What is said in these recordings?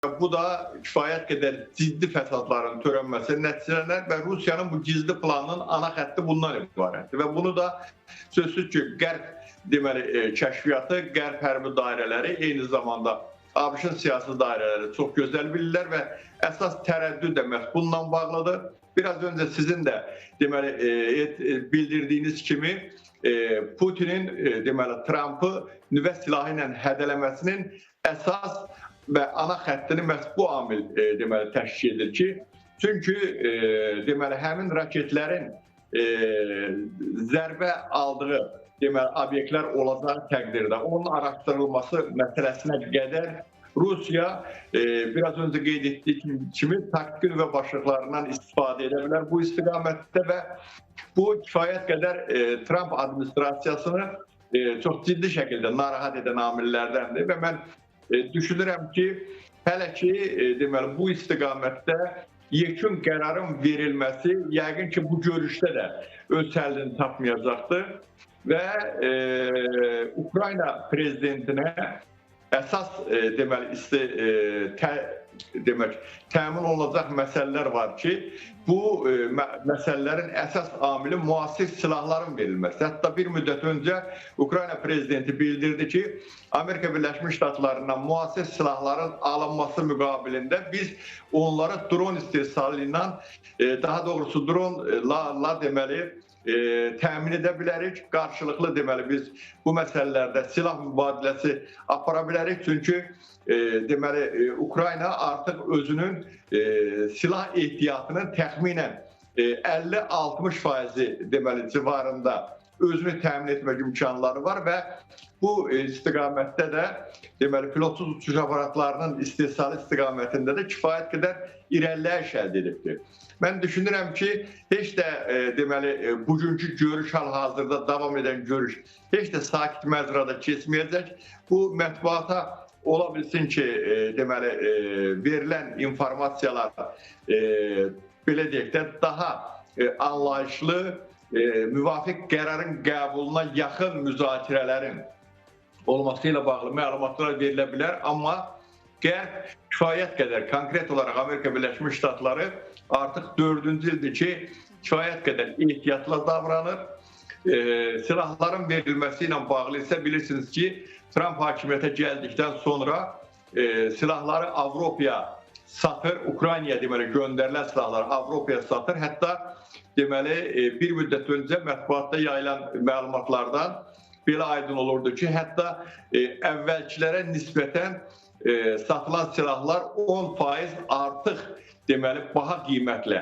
Bu da kifayət qədər ciddi fəsadların törənməsi nəticələnər və Rusiyanın bu gizli planının ana xətti bundan ibarətdir. Və bunu da sözsüz ki, Qərb kəşfiyyatı, Qərb hərbi dairələri, eyni zamanda ABŞ-ın siyasi dairələri çox gözəl bilirlər və əsas tərəddüd də məhz bununla bağlıdır. Biraz öncə sizin də bildirdiyiniz kimi Putinin Trampı nüvə silahı ilə hədələməsinin əsas və ana xəttini məhz bu amil təşkil edir ki, çünki həmin raketlərin zərbə aldığı obyektlər olacağı təqdirdə onun araşdırılması məsələsinə qədər Rusiya biraz öncə qeyd etdiyi kimi taktiki nüvə başlıqlarından istifadə edə bilər bu istiqamətdə və bu kifayət qədər Trump administrasiyasını çox ciddi şəkildə narahat edən amillərdəndir və mən düşünürəm ki, hələ ki bu istiqamətdə yekun qərarın verilməsi yəqin ki, bu görüşdə də öz həllini tapmayacaqdır və Ukrayna prezidentinə əsas təmin olunacaq məsələlər var ki, bu məsələlərin əsas amili müasir silahların verilməsi. Hətta bir müddət öncə Ukrayna prezidenti bildirdi ki, Amerika Birləşmiş Ştatlarından müasir silahların alınması müqabilində biz onlara dron istehsalı ilə, daha doğrusu dronla təmin edə bilərik. Qarşılıqlı biz bu məsələlərdə silah mübadiləsi apara bilərik. Çünki Ukrayna artıq özünün silah ehtiyatının təxminən 50-60% civarında özünü təmin etmək imkanları var və bu istiqamətdə də pilotsuz uçuş aparatlarının istehsalı istiqamətində də kifayət qədər irəliləyiş əldə edibdir. Mən düşünürəm ki, heç də bugünkü görüş hal-hazırda davam edən görüş heç də sakit məzrada keçməyəcək. Bu mətbuata ola bilsin ki, verilən informasiyalar belə deyək də daha anlayışlı, müvafiq qərarın qəbuluna yaxın müzakirələrin olması ilə bağlı məlumatlar verilə bilər. Amma Qərb kifayət qədər, konkret olaraq Amerika Birləşmiş Ştatları artıq 4-cü ildir ki, kifayət qədər ehtiyatla davranır. Silahların verilməsi ilə bağlı isə bilirsiniz ki, Trump hakimiyyətə gəldikdən sonra silahları Avropaya satır, Ukraynaya göndərilən silahları Avropaya satır. Hətta bir müddət öncə mətbuatda yayılan məlumatlardan belə aydın olurdu ki, hətta əvvəlkilərə nisbətən satılan silahlar 10% artıq baha qiymətlə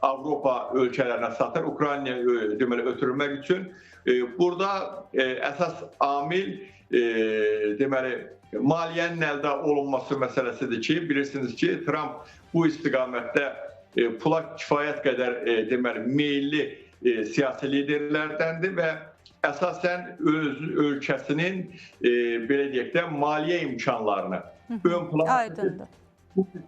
Avropa ölkələrinə satır, Ukraynaya ötürülmək üçün. Burada əsas amil maliyyənin əldə olunması məsələsidir ki, bilirsiniz ki, Trump bu istiqamətdə pula kifayət qədər meyilli siyasi liderlərdəndir və əsasən öz ölkəsinin belə deyək də maliyyə imkanlarını ön plana